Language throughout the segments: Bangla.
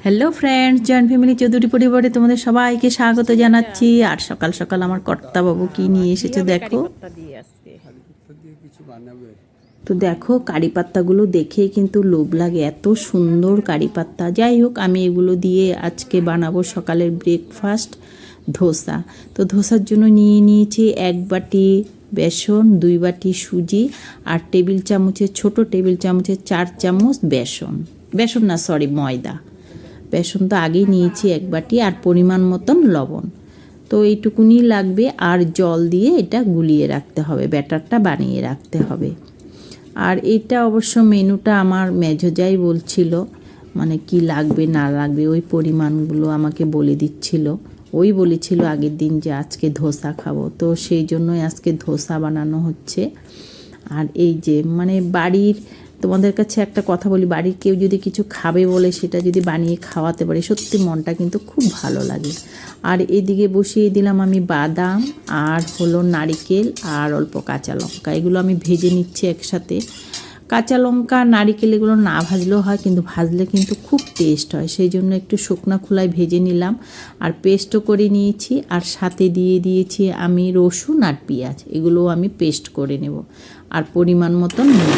Hello friends, joint family Chowdhury পরিবারে তোমাদের সবাইকে স্বাগত জানাচ্ছি। আর সকাল সকাল আমার কর্তাবাবু কি নিয়ে এসেছে দেখো। তো দেখো কারি পাত্তাগুলো দেখেই কিন্তু লোভ লাগে, এত সুন্দর কারি পাত্তা। যাই হোক, আমি এগুলো দিয়ে আজকে বানাবো সকালের ব্রেকফাস্ট ধোসা। তো ধোসার জন্য নিয়ে নিয়েছি 1 বাটি বেসন, 2 বাটি সুজি আর ছোট টেবিল চামচের 4 চামচ ময়দা। বেসন তো আগেই নিয়েছি 1 বাটি, আর পরিমাণ মতন লবণ। তো এইটুকুনি লাগবে, আর জল দিয়ে এটা গুলিয়ে রাখতে হবে, ব্যাটারটা বানিয়ে রাখতে হবে। আর এটা অবশ্য মেনুটা আমার মেজোজাই বলছিল, মানে কি লাগবে না লাগবে ওই পরিমাণগুলো আমাকে বলে দিচ্ছিল। ওই বলেছিল আগের দিন যে আজকে ধোসা খাবো, তো সেই জন্যই আজকে ধোসা বানানো হচ্ছে। আর এই যে মানে বাড়ির, তোমাদের কাছে একটা কথা বলি, বাড়ির কেউ যদি কিছু খাবে বলে সেটা যদি বানিয়ে খাওয়াতে পারে, সত্যি মনটা কিন্তু খুব ভালো লাগে। আর এদিকে বসিয়ে দিলাম আমি বাদাম, আর হলো নারিকেল, আর অল্প কাঁচা লঙ্কা। এগুলো আমি ভেজে নিচ্ছি একসাথে। কাঁচা লঙ্কা নারিকেল এগুলো না ভাজলেও হয়, কিন্তু ভাজলে কিন্তু খুব টেস্ট হয়, সেই জন্য একটু শুকনো খোলায় ভেজে নিলাম। আর পেস্টও করে নিয়েছি, আর সাথে দিয়ে দিয়েছি আমি রসুন আর পেঁয়াজ, এগুলোও আমি পেস্ট করে নেব। আর পরিমাণ মতন নুন।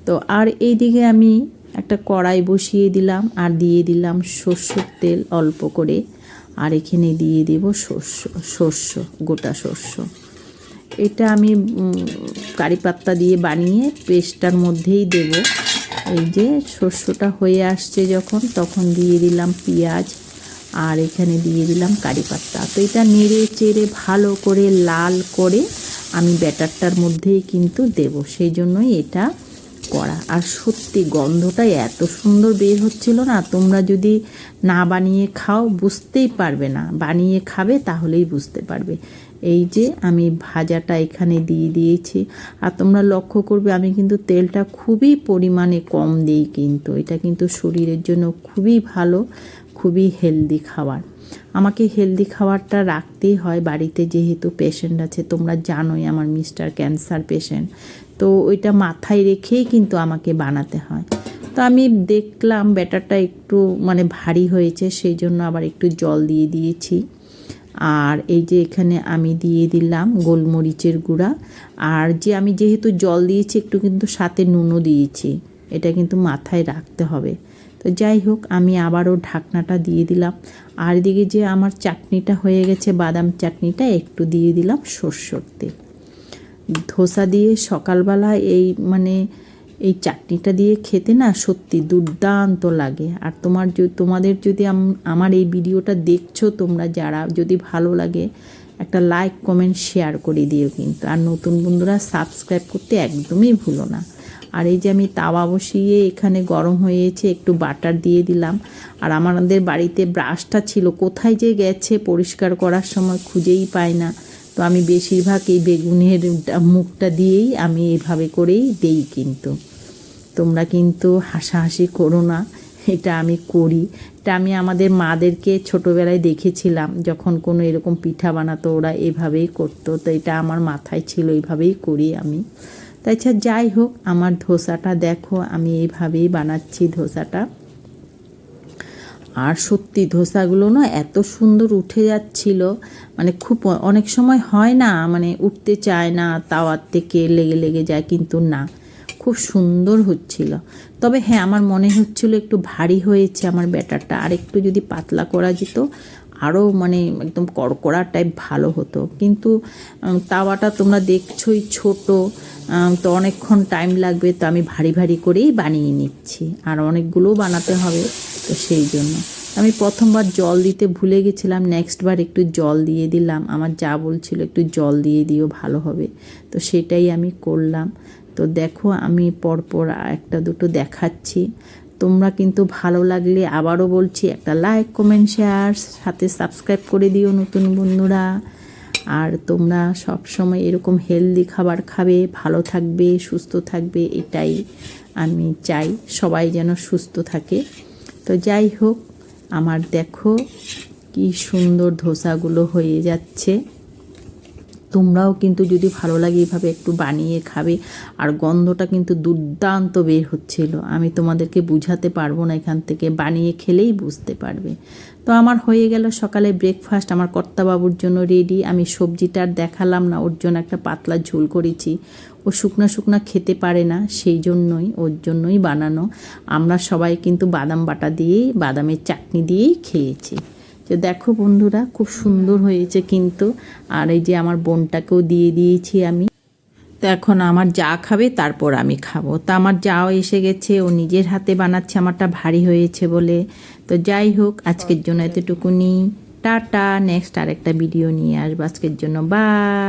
তো আর এইদিকে আমি একটা কড়াই বসিয়ে দিলাম, আর দিয়ে দিলাম সর্ষের তেল অল্প করে। আর এখানে দিয়ে দেব গোটা শস্য। এটা আমি কারি পাত্তা দিয়ে বানিয়ে পেস্টটার মধ্যেই দেব। এই যে শস্যটা হয়ে আসছে যখন, তখন দিয়ে দিলাম পেঁয়াজ, আর এখানে দিয়ে দিলাম কারি পাত্তা। তো এটা নেড়ে চেড়ে ভালো করে লাল করে আমি ব্যাটারটার মধ্যেই কিন্তু দেব, সেই জন্যই এটা করা। আর সত্যি গন্ধটা এত সুন্দর বের হচ্ছিল না, তোমরা যদি না বানিয়ে খাও বুঝতেই পারবে না, বানিয়ে খাবে তাহলেই বুঝতে পারবে। এই যে আমি ভাজাটা এখানে দিয়ে দিয়েছি। আর তোমরা লক্ষ্য করবে আমি কিন্তু তেলটা খুবই পরিমাণে কম দিই, কিন্তু এটা কিন্তু শরীরের জন্য খুবই ভালো, খুবই হেলদি খাবার। আমাকে হেলদি খাবারটা রাখতেই হয় বাড়িতে, যেহেতু পেশেন্ট আছে, তোমরা জানোই আমার মিস্টার ক্যান্সার পেশেন্ট, তো ওইটা মাথায় রেখেই কিন্তু আমাকে বানাতে হয়। তো আমি দেখলাম ব্যাটারটা একটু মানে ভারী হয়েছে, সেই জন্য আবার একটু জল দিয়ে দিয়েছি। আর এই যে এখানে আমি দিয়ে দিলাম গোলমরিচের গুঁড়া, আর যে আমি যেহেতু জল দিয়েছি একটু কিন্তু সাথে নুনও দিয়েছি, এটা কিন্তু মাথায় রাখতে হবে। তো যাই হোক, আমি আবারও ঢাকনাটা দিয়ে দিলাম। আর এদিকে যে আমার চাটনিটা হয়ে গেছে, বাদাম চাটনিটা একটু দিয়ে দিলাম সরষের তেল। ধোসা দিয়ে সকালবেলা এই চাটনিটা দিয়ে খেতে না সত্যি দুর্দান্ত লাগে। আর তোমাদের যদি আমার এই ভিডিওটা দেখছো তোমরা যারা, যদি ভালো লাগে একটা লাইক কমেন্ট শেয়ার করে দিও কিন্তু। আর নতুন বন্ধুরা সাবস্ক্রাইব করতে একদমই ভুলো না। আর এই যে আমি তাওয়া বসিয়ে এখানে গরম হয়েছে, একটু বাটার দিয়ে দিলাম। আর আমাদের বাড়িতে ব্রাশটা ছিল, কোথায় যে গেছে পরিষ্কার করার সময় খুঁজেই পাই না। তো আমি বেশিরভাগ এই বেগুনের মুখটা দিয়েই আমি এইভাবে করেই দেই, কিন্তু তোমরা কিন্তু হাসাহাসি করো না, এটা আমি করি। এটা আমি আমাদের মাদেরকে ছোটোবেলায় দেখেছিলাম, যখন কোনো এরকম পিঠা বানাতো ওরা এভাবেই করতো, তো এটা আমার মাথায় ছিল, এইভাবেই করি আমি। তাই যাই হোক, আমার ধোসাটা দেখো আমি এইভাবেই বানাচ্ছি ধোসাটা। আর সত্যি ধোসাগুলো না এত সুন্দর উঠে যাচ্ছিল, মানে খুব অনেক সময় হয় না, মানে উঠতে চায় না, তাওয়ার থেকে লেগে লেগে যায়, কিন্তু না, খুব সুন্দর হচ্ছিল। তবে হ্যাঁ, আমার মনে হচ্ছিল একটু ভারী হয়েছে আমার ব্যাটারটা, আর একটু যদি পাতলা করা যেত আরও মানে একদম কড়কড়া টাইপ ভালো হতো। কিন্তু তাওয়াটা তোমরা দেখছোই ছোট, তো অনেকক্ষণ টাইম লাগবে, তো আমি ভারী ভারী করেই বানিয়ে নিচ্ছি, আর অনেকগুলোও বানাতে হবে, তো সেই জন্য আমি প্রথমবার জল দিতে ভুলে গেছিলাম, নেক্সট বার একটু জল দিয়ে দিলাম। আমার যা বলছিল একটু জল দিয়ে দিও ভালো হবে, তো সেটাই আমি করলাম। তো দেখো আমি পরপর একটা দুটো দেখাচ্ছি। তোমরা কিন্তু ভালো লাগলে আবারও বলছি একটা লাইক কমেন্ট শেয়ার সাথে সাবস্ক্রাইব করে দিও নতুন বন্ধুরা। আর তোমরা সব সময় এরকম হেলদি খাবার খাবে, ভালো থাকবে, সুস্থ থাকবে, এটাই আমি চাই, সবাই যেন সুস্থ থাকে। তো যাই হোক, আমার দেখো কি সুন্দর ধোসাগুলো হয়ে যাচ্ছে। তোমরাও কিন্তু যদি ভালো লাগে এইভাবে একটু বানিয়ে খাবে। আর গন্ধটা কিন্তু দুর্দান্ত বের হচ্ছিল, আমি তোমাদেরকে বুঝাতে পারবো না, এখান থেকে বানিয়ে খেলেই বুঝতে পারবে। তো আমার হয়ে গেল সকালে ব্রেকফাস্ট, আমার কর্তাবাবুর জন্য রেডি। আমি সবজিটা আর দেখালাম না, ওর জন্য একটা পাতলা ঝোল করেছি। ও শুকনা শুকনা খেতে পারে না, সেই জন্যই ওর জন্যই বানানো। আমরা সবাই কিন্তু বাদাম বাটা দিয়েই, বাদামের চাটনি দিয়েই খেয়েছি। তো দেখো বন্ধুরা, খুব সুন্দর হয়েছে কিন্তু। আর এই যে আমার বোনটাকেও দিয়ে দিয়েছি আমি। তো এখন আমার যা খাবে তারপর আমি খাবো। তা আমার যাও এসে গেছে, ও নিজের হাতে বানাচ্ছে, আমারটা ভারী হয়েছে বলে। তো যাই হোক, আজকের জন্য এতটুকুনি। টাটা, নেক্সট আরেকটা ভিডিও নিয়ে আসবো। আজকের জন্য বাই।